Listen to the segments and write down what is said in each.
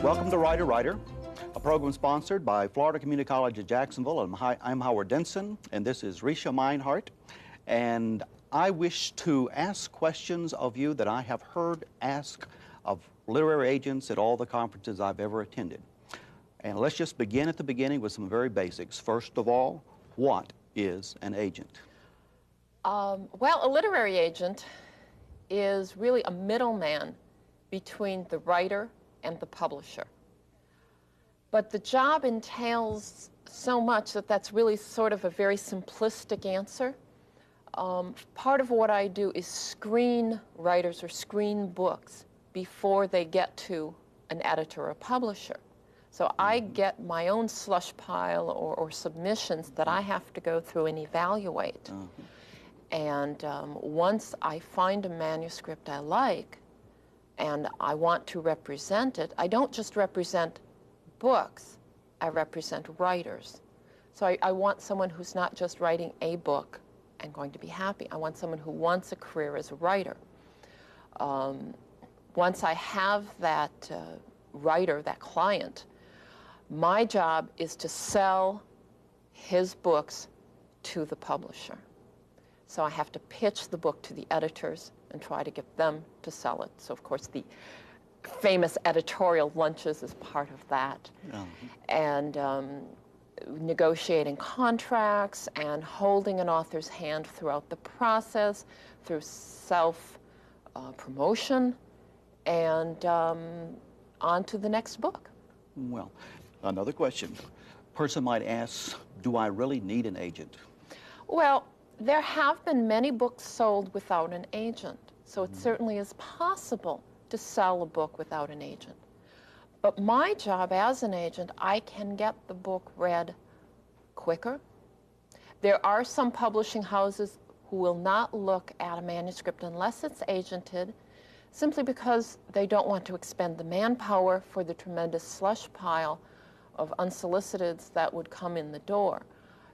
Welcome to Writer Writer, a program sponsored by Florida Community College at Jacksonville. I'm Howard Denson, and this is Ricia Mainhardt. And I wish to ask questions of you that I have heard asked of literary agents at all the conferences I've ever attended. And let's just begin at the beginning with some very basics. First of all, what is an agent? Well, a literary agent is really a middleman between the writer and the publisher. But the job entails so much that that's really sort of a very simplistic answer. Part of what I do is screen writers or screen books before they get to an editor or publisher. So I get my own slush pile or submissions that I have to go through and evaluate. And once I find a manuscript I like and I want to represent it, I don't just represent books, I represent writers. So I want someone who's not just writing a book and going to be happy. I want someone who wants a career as a writer. Once I have that writer, that client, my job is to sell his books to the publisher. So I have to pitch the book to the editors and try to get them to sell it. So of course the famous editorial lunches is part of that. And negotiating contracts and holding an author's hand throughout the process through self-promotion and on to the next book. Well, another question. A person might ask, do I really need an agent? Well, there have been many books sold without an agent, so it certainly is possible to sell a book without an agent. But my job as an agent, I can get the book read quicker. There are some publishing houses who will not look at a manuscript unless it's agented, simply because they don't want to expend the manpower for the tremendous slush pile of unsoliciteds that would come in the door.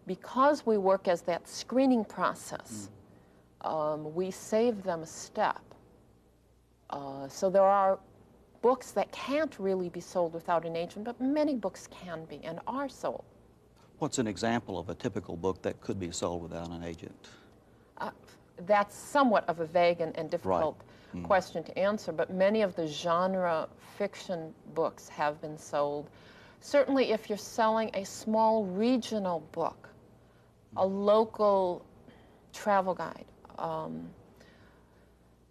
Because we work as that screening process, we save them a step. So there are books that can't really be sold without an agent, but many books can be and are sold. What's an example of a typical book that could be sold without an agent? That's somewhat of a vague and difficult question to answer, but many of the genre fiction books have been sold. Certainly if you're selling a small regional book, a local travel guide,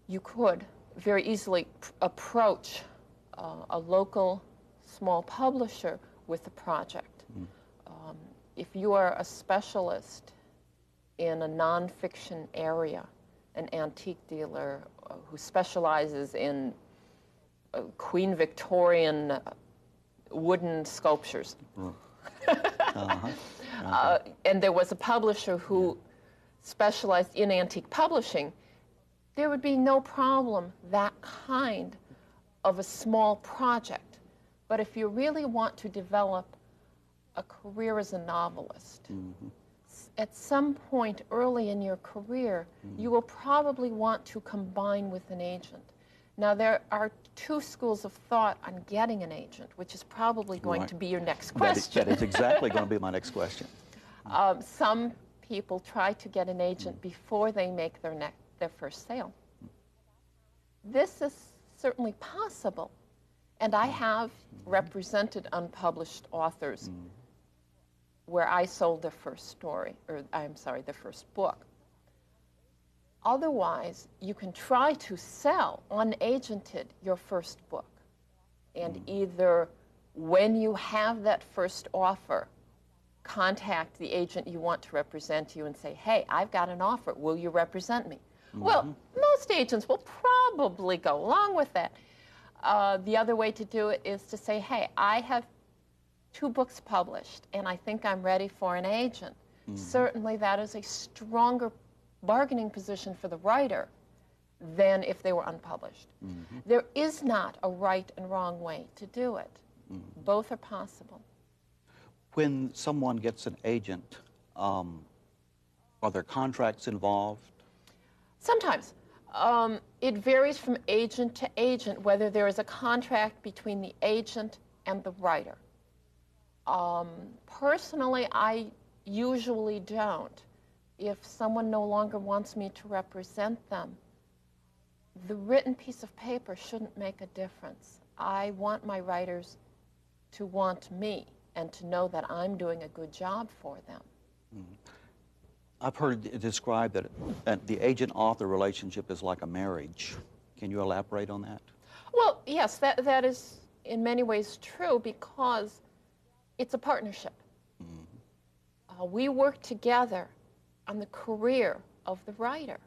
you could very easily approach a local small publisher with a project. If you are a specialist in a nonfiction area, an antique dealer who specializes in Queen Victorian wooden sculptures, and there was a publisher who specialized in antique publishing, there would be no problem that kind of a small project. But if you really want to develop a career as a novelist, at some point early in your career, you will probably want to combine with an agent. Now, there are two schools of thought on getting an agent, which is probably going to be your next question. That is exactly going to be my next question. Some people try to get an agent before they make their first sale. This is certainly possible, and I have represented unpublished authors where I sold their first story, or I'm sorry, their first book. Otherwise, you can try to sell unagented your first book, and either when you have that first offer, contact the agent you want to represent you and say, hey, I've got an offer, will you represent me? Well, most agents will probably go along with that. The other way to do it is to say, hey, I have 2 books published, and I think I'm ready for an agent. Certainly that is a stronger bargaining position for the writer than if they were unpublished. There is not a right and wrong way to do it. Both are possible. When someone gets an agent, are there contracts involved? Sometimes. It varies from agent to agent whether there is a contract between the agent and the writer. Personally, I usually don't. If someone no longer wants me to represent them, the written piece of paper shouldn't make a difference. I want my writers to want me and to know that I'm doing a good job for them. I've heard it described that the agent-author relationship is like a marriage. Can you elaborate on that? Well, yes, that is in many ways true because it's a partnership. We work together on the career of the writer.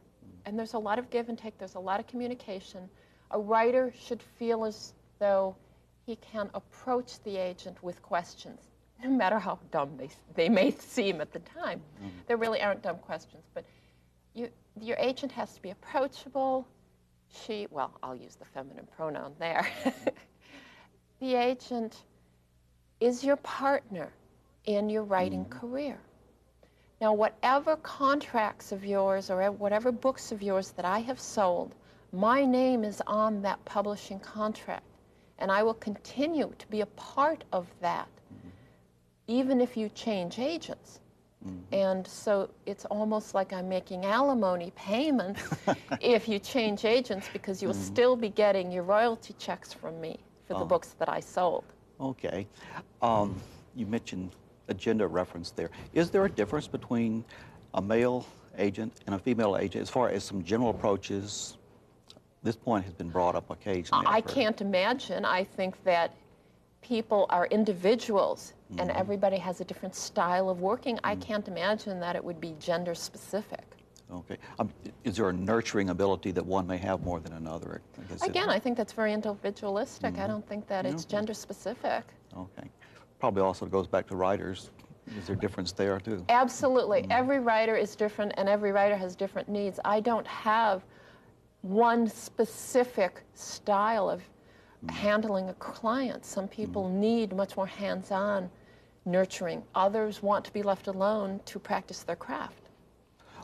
And there's a lot of give and take, there's a lot of communication. A writer should feel as though he can approach the agent with questions, no matter how dumb they may seem at the time. There really aren't dumb questions, but your agent has to be approachable. Well, I'll use the feminine pronoun there. The agent is your partner in your writing career. Now, whatever contracts of yours or whatever books of yours that I have sold, my name is on that publishing contract, and I will continue to be a part of that, even if you change agents. And so it's almost like I'm making alimony payments if you change agents, because you'll still be getting your royalty checks from me for the books that I sold. Okay. You mentioned a gender reference there. Is there a difference between a male agent and a female agent as far as some general approaches? This point has been brought up occasionally. I can't imagine. I think that people are individuals and everybody has a different style of working. I can't imagine that it would be gender specific. Okay. Is there a nurturing ability that one may have more than another? Again, I think that's very individualistic. I don't think that it's gender specific. Okay. Probably also goes back to writers. Is there a difference there too? Absolutely. Every writer is different and every writer has different needs. I don't have one specific style of handling a client. Some people need much more hands-on nurturing. Others want to be left alone to practice their craft.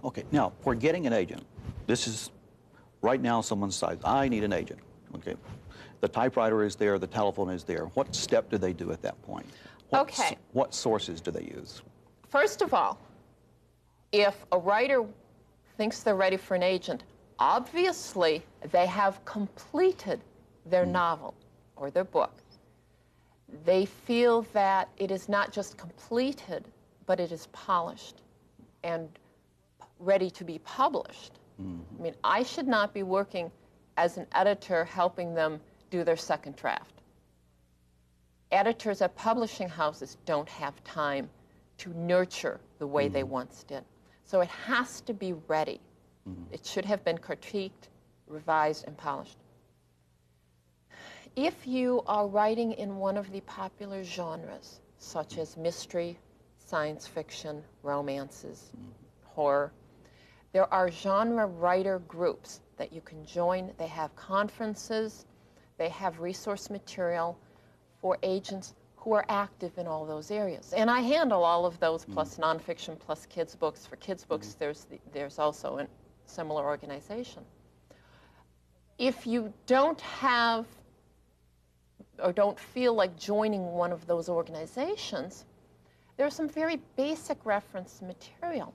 Okay, now, for getting an agent, this is, right now someone decides, I need an agent. Okay, the typewriter is there, the telephone is there. What step do they do at that point? What sources do they use? First of all, if a writer thinks they're ready for an agent, obviously they have completed their novel or their book. They feel that it is not just completed, but it is polished and ready to be published. I mean, I should not be working as an editor helping them do their second draft. Editors at publishing houses don't have time to nurture the way they once did. So it has to be ready. It should have been critiqued, revised, and polished. If you are writing in one of the popular genres, such as mystery, science fiction, romances, horror, there are genre writer groups that you can join. They have conferences, they have resource material for agents who are active in all those areas. And I handle all of those, plus nonfiction, plus kids' books. For kids' books, there's also a similar organization. If you don't have or don't feel like joining one of those organizations, there's some very basic reference material.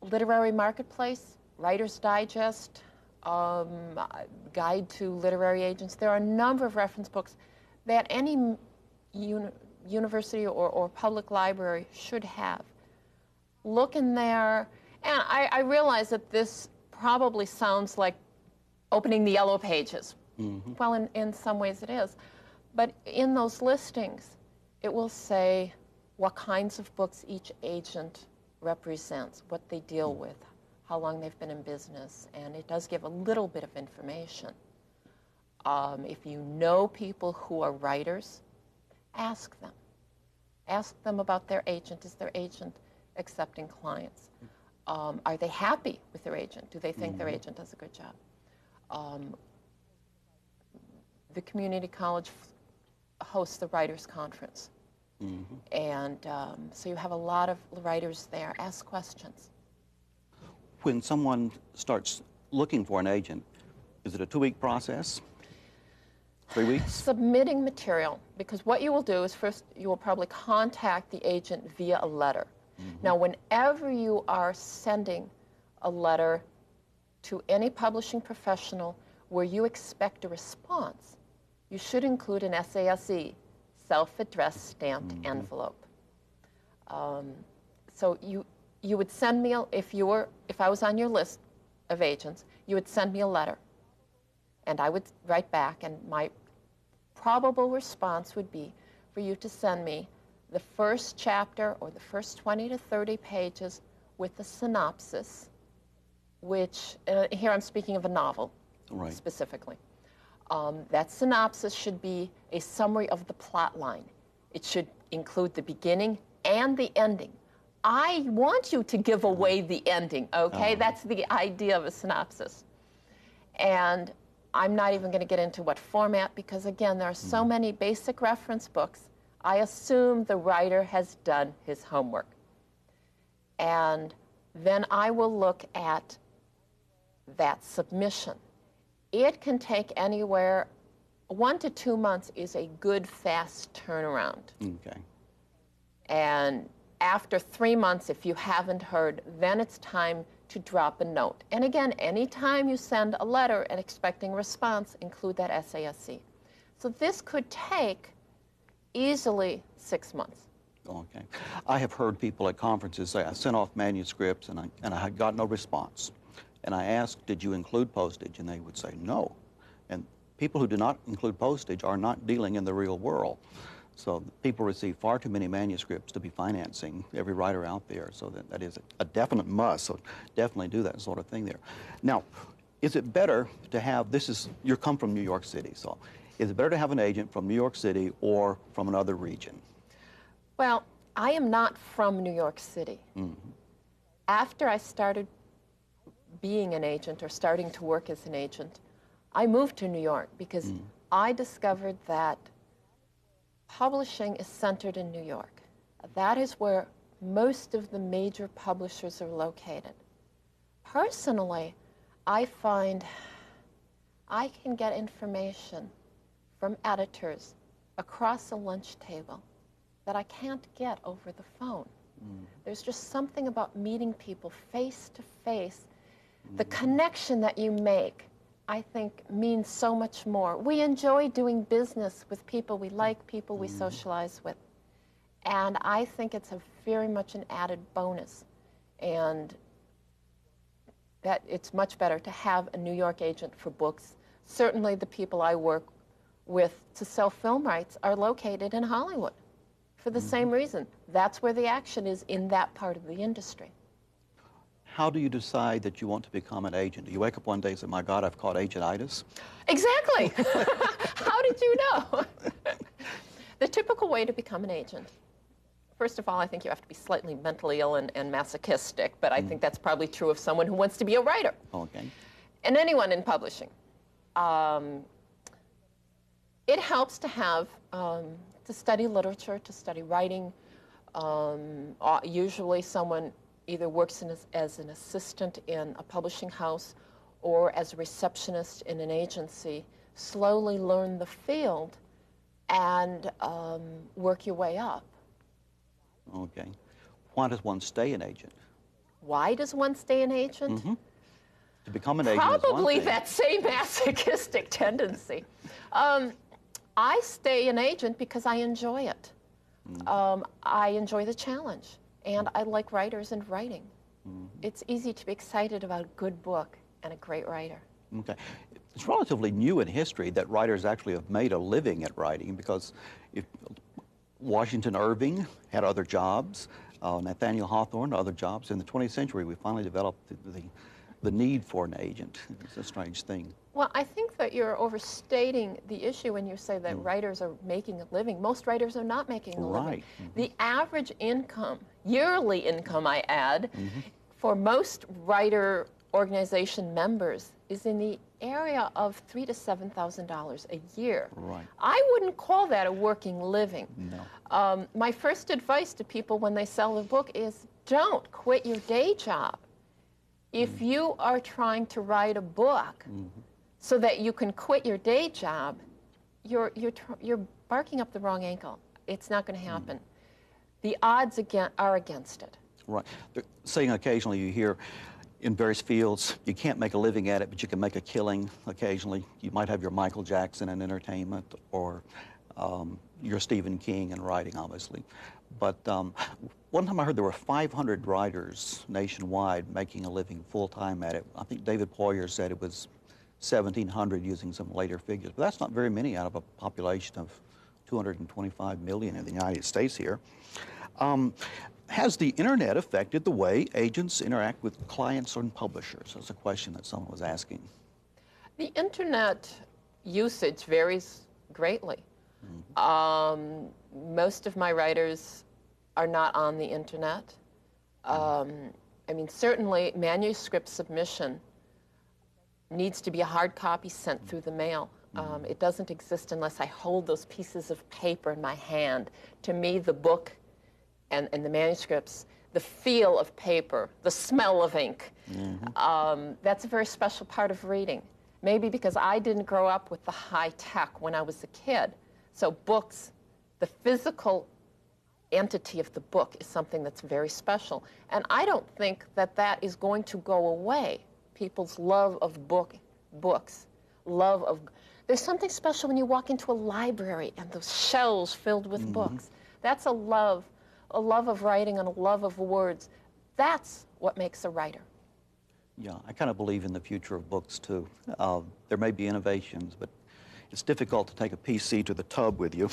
Literary Marketplace, Writer's Digest, Guide to Literary Agents. There are a number of reference books that any university or public library should have. Look in there, and I realize that this probably sounds like opening the yellow pages. Well, in some ways it is. But in those listings, it will say what kinds of books each agent represents, what they deal with, how long they've been in business, and it does give a little bit of information. If you know people who are writers, ask them. Ask them about their agent. Is their agent accepting clients? Are they happy with their agent? Do they think their agent does a good job? The community college hosts the Writers' Conference. And so you have a lot of writers there. Ask questions. When someone starts looking for an agent, is it a 2-week process? 3 weeks? Submitting material, because what you will do is first you will probably contact the agent via a letter. Now, whenever you are sending a letter to any publishing professional where you expect a response, you should include an SASE, self-addressed stamped envelope. So you would send me, if I was on your list of agents, you would send me a letter, and I would write back, and my probable response would be for you to send me the first chapter or the first 20 to 30 pages with a synopsis, which, here I'm speaking of a novel specifically. That synopsis should be a summary of the plot line. It should include the beginning and the ending. I want you to give away the ending, okay? That's the idea of a synopsis. And I'm not even going to get into what format, because again, there are so many basic reference books. I assume the writer has done his homework. And then I will look at that submission. It can take anywhere, 1 to 2 months is a good fast turnaround. Okay. And after 3 months, if you haven't heard, then it's time to drop a note. And again, anytime you send a letter and expecting a response, include that SASE. So this could take easily 6 months. Okay. I have heard people at conferences say, I sent off manuscripts and I had got no response. And I asked, did you include postage? And they would say no. And people who do not include postage are not dealing in the real world. So people receive far too many manuscripts to be financing every writer out there. So that is a definite must. So definitely do that sort of thing there. Now, is it better to have, you come from New York City, so is it better to have an agent from New York City or from another region? Well, I am not from New York City. After I started being an agent or starting to work as an agent, I moved to New York because I discovered that publishing is centered in New York. That is where most of the major publishers are located. Personally, I find I can get information from editors across a lunch table that I can't get over the phone. There's just something about meeting people face to face. The connection that you make, I think, means so much more. We enjoy doing business with people we like, people we socialize with. And I think it's very much an added bonus. And that it's much better to have a New York agent for books. Certainly the people I work with to sell film rights are located in Hollywood for the same reason. That's where the action is in that part of the industry. How do you decide that you want to become an agent? Do you wake up one day and say, my God, I've caught agentitis? Exactly. How did you know? The typical way to become an agent, first of all, I think you have to be slightly mentally ill and masochistic, but I think that's probably true of someone who wants to be a writer. Okay. And anyone in publishing. It helps to have, to study literature, to study writing. Usually someone either works as an assistant in a publishing house or as a receptionist in an agency, slowly learn the field and work your way up. Okay. Why does one stay an agent? Why does one stay an agent? To become an agent is one Probably thing. that same masochistic tendency. I stay an agent because I enjoy it. I enjoy the challenge, and I like writers and writing. It's easy to be excited about a good book and a great writer. Okay. It's relatively new in history that writers actually have made a living at writing, because Washington Irving had other jobs, Nathaniel Hawthorne other jobs. In the 20th century, we finally developed the need for an agent. It's a strange thing. Well, I think that you're overstating the issue when you say that writers are making a living. Most writers are not making a living. The average income, yearly income I add, for most writer organization members is in the area of $3,000 to $7,000 a year. Right. I wouldn't call that a working living. No. My first advice to people when they sell a book is don't quit your day job. If you are trying to write a book so that you can quit your day job, you're barking up the wrong ankle. It's not going to happen. The odds are against it. Right. They're saying occasionally you hear in various fields, you can't make a living at it, but you can make a killing occasionally. You might have your Michael Jackson in entertainment, or your Stephen King in writing, obviously. But one time I heard there were 500 writers nationwide making a living full-time at it. I think David Poyer said it was 1,700 using some later figures. But that's not very many out of a population of 225 million in the United States here. Has the internet affected the way agents interact with clients and publishers? That's a question that someone was asking. The internet usage varies greatly. Most of my writers are not on the internet. I mean, certainly manuscript submission needs to be a hard copy sent through the mail. It doesn't exist unless I hold those pieces of paper in my hand. To me, the book and the manuscripts, the feel of paper, the smell of ink, that's a very special part of reading. Maybe because I didn't grow up with the high tech when I was a kid. So books, the physical entity of the book is something that's very special. And I don't think that that is going to go away. People's love of books, love of... There's something special when you walk into a library and those shelves filled with books. That's a love of writing and a love of words. That's what makes a writer. Yeah, I kind of believe in the future of books, too. There may be innovations, but it's difficult to take a PC to the tub with you.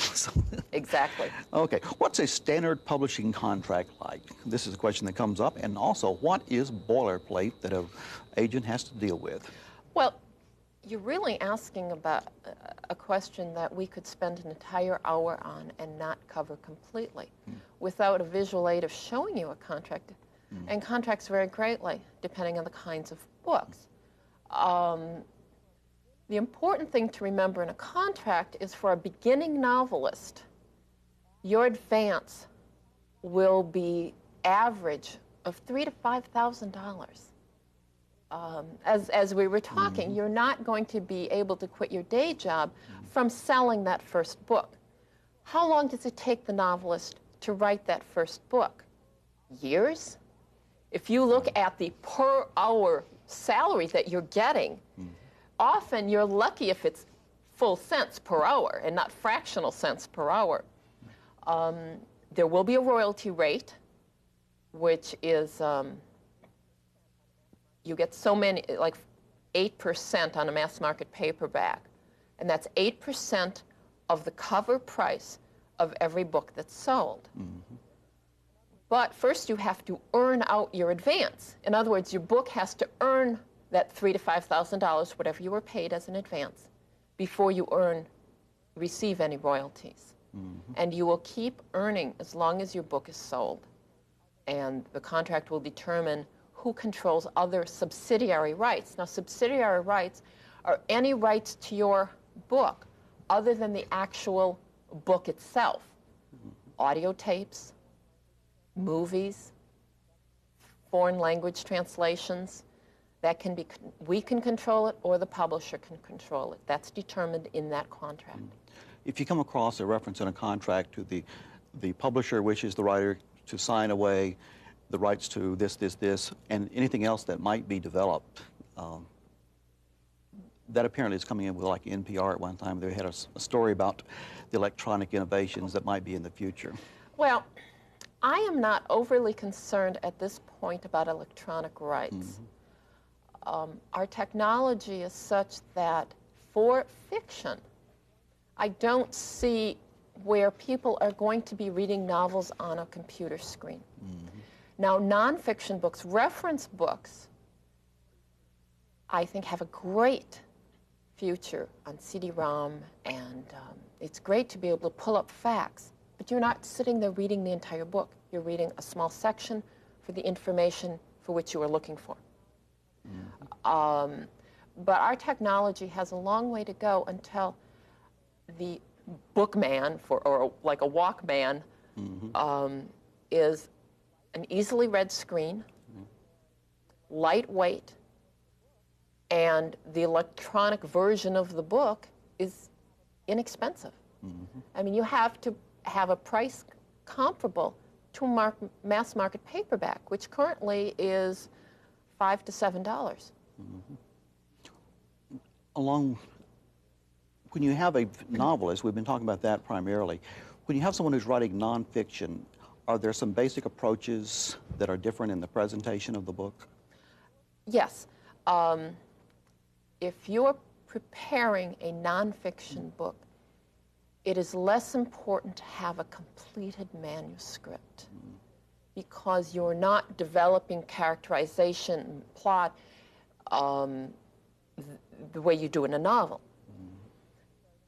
Exactly. Okay, what's a standard publishing contract like? This is a question that comes up. And also, what is boilerplate that an agent has to deal with? Well, you're really asking about a question that we could spend an entire hour on and not cover completely without a visual aid of showing you a contract. And contracts vary greatly depending on the kinds of books. The important thing to remember in a contract is for a beginning novelist, your advance will be average of $3,000 to $5,000. As we were talking, you're not going to be able to quit your day job from selling that first book. How long does it take the novelist to write that first book? Years? If you look at the per hour salary that you're getting, often you're lucky if it's full cents per hour and not fractional cents per hour. There will be a royalty rate, which is you get so many, like 8% on a mass market paperback. And that's 8% of the cover price of every book that's sold. But first you have to earn out your advance. In other words, your book has to earn that $3,000 to $5,000, whatever you were paid as an advance, before you receive any royalties. And you will keep earning as long as your book is sold. And the contract will determine who controls other subsidiary rights. Now, subsidiary rights are any rights to your book other than the actual book itself. Audio tapes, movies, foreign language translations. That can be, we can control it or the publisher can control it. That's determined in that contract. If you come across a reference in a contract to the publisher wishes the writer to sign away the rights to this, and anything else that might be developed, that apparently is coming in with like NPR at one time. They had a story about the electronic innovations that might be in the future. Well, I am not overly concerned at this point about electronic rights. Our technology is such that for fiction, I don't see where people are going to be reading novels on a computer screen. Now, nonfiction books, reference books, I think have a great future on CD-ROM, and it's great to be able to pull up facts, but you're not sitting there reading the entire book. You're reading a small section for the information for which you are looking for. But our technology has a long way to go until the bookman, or like a Walkman, is an easily read screen, lightweight, and the electronic version of the book is inexpensive. I mean, you have to have a price comparable to a mass market paperback, which currently is $5 to $7. When you have a novelist, we've been talking about that primarily, when you have someone who's writing nonfiction, are there some basic approaches that are different in the presentation of the book? Yes. If you're preparing a nonfiction book, it is less important to have a completed manuscript because you're not developing characterization and plot the way you do in a novel.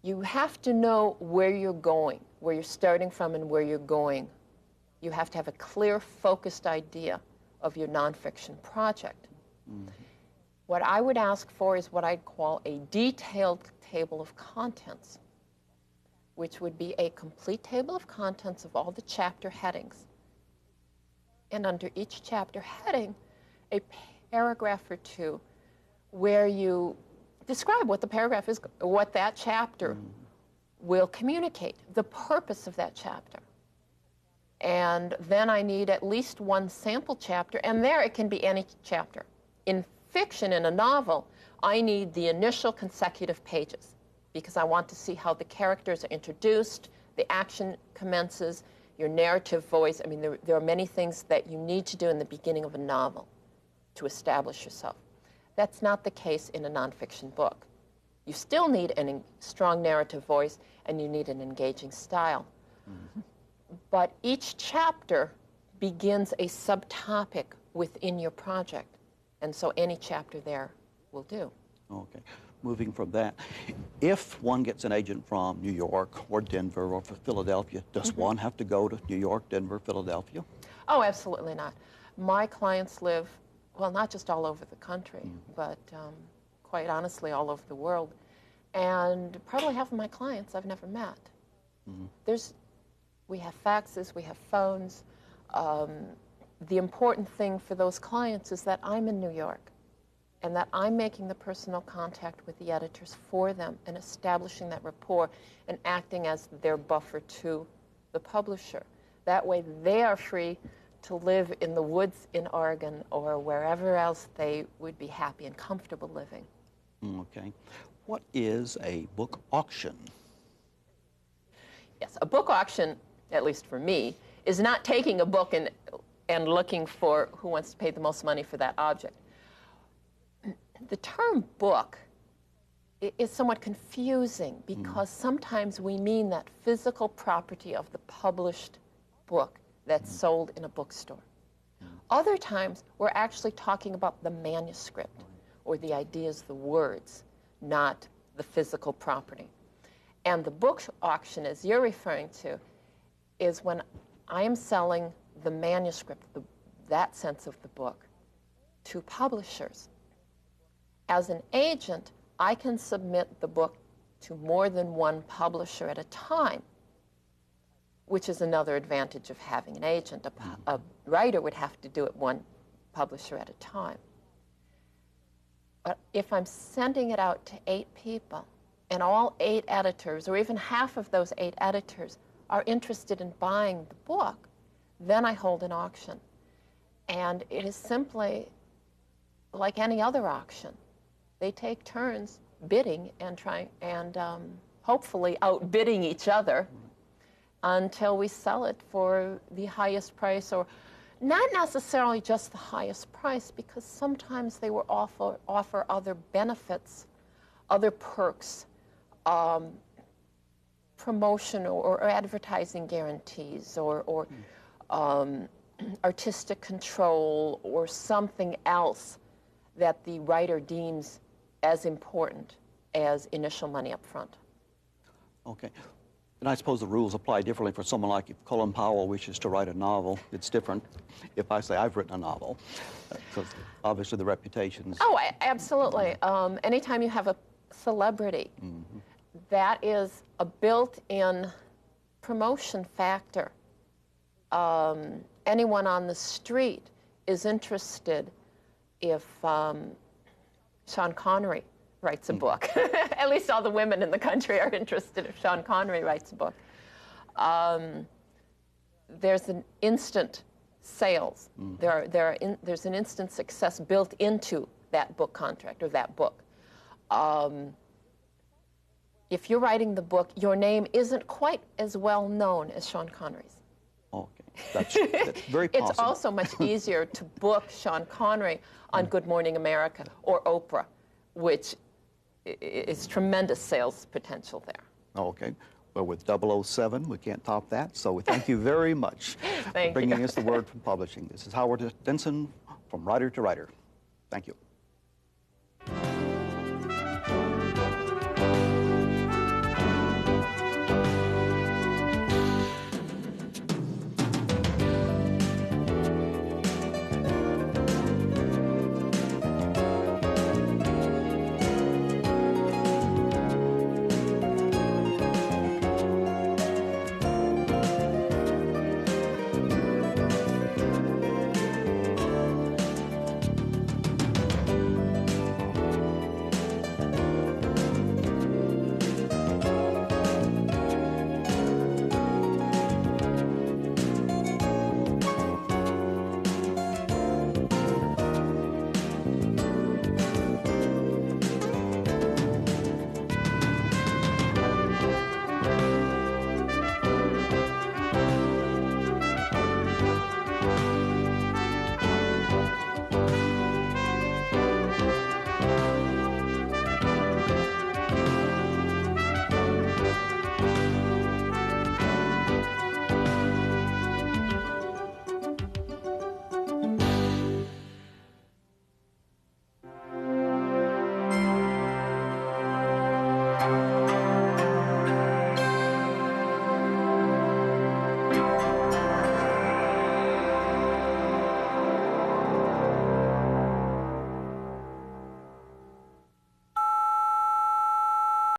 You have to know where you're going, where you're starting from and where you're going. You have to have a clear, focused idea of your nonfiction project. What I would ask for is what I'd call a detailed table of contents, which would be a complete table of contents of all the chapter headings. And under each chapter heading, a paragraph or two where you describe what the paragraph is, what that chapter will communicate, the purpose of that chapter. And then I need at least one sample chapter, and there it can be any chapter. In fiction, in a novel, I need the initial consecutive pages because I want to see how the characters are introduced, the action commences, your narrative voice. I mean, there are many things that you need to do in the beginning of a novel to establish yourself. That's not the case in a nonfiction book. You still need a strong narrative voice and you need an engaging style. But each chapter begins a subtopic within your project. And so any chapter there will do. Okay. Moving from that, if one gets an agent from New York or Denver or Philadelphia, does one have to go to New York, Denver, Philadelphia? Oh, absolutely not. My clients live, well, not just all over the country, but quite honestly, all over the world. And probably half of my clients I've never met. We have faxes, we have phones. The important thing for those clients is that I'm in New York and that I'm making the personal contact with the editors for them and establishing that rapport and acting as their buffer to the publisher. That way they are free to live in the woods in Oregon or wherever else they would be happy and comfortable living. Okay. What is a book auction? Yes, a book auction, at least for me, is not taking a book and looking for who wants to pay the most money for that object. The term book is somewhat confusing because sometimes we mean that physical property of the published book that's sold in a bookstore. Other times, we're actually talking about the manuscript or the ideas, the words, not the physical property. And the book auction, as you're referring to, is when I am selling the manuscript, that sense of the book, to publishers. As an agent, I can submit the book to more than one publisher at a time, which is another advantage of having an agent. A writer would have to do it one publisher at a time. But if I'm sending it out to 8 people, and all 8 editors, or even half of those 8 editors, are interested in buying the book, then I hold an auction. And it is simply like any other auction. They take turns bidding and hopefully outbidding each other until we sell it for the highest price, or not necessarily just the highest price, because sometimes they will offer other benefits, other perks, promotion or advertising guarantees, or artistic control, or something else that the writer deems as important as initial money up front. Okay. And I suppose the rules apply differently for someone like if Colin Powell wishes to write a novel. It's different if I say I've written a novel, because obviously the reputation's... Oh, absolutely. Anytime you have a celebrity, that is a built-in promotion factor. Anyone on the street is interested if Sean Connery writes a book. At least all the women in the country are interested if Sean Connery writes a book. There's an instant sales. There's an instant success built into that book contract or that book. If you're writing the book, your name isn't quite as well known as Sean Connery's. Okay, that's very possible. It's also much easier to book Sean Connery on Good Morning America or Oprah, which is tremendous sales potential there. Okay. Well, with 007, we can't top that. So we thank you very much for bringing us the word from publishing. This is Howard Denson from Writer to Writer. Thank you.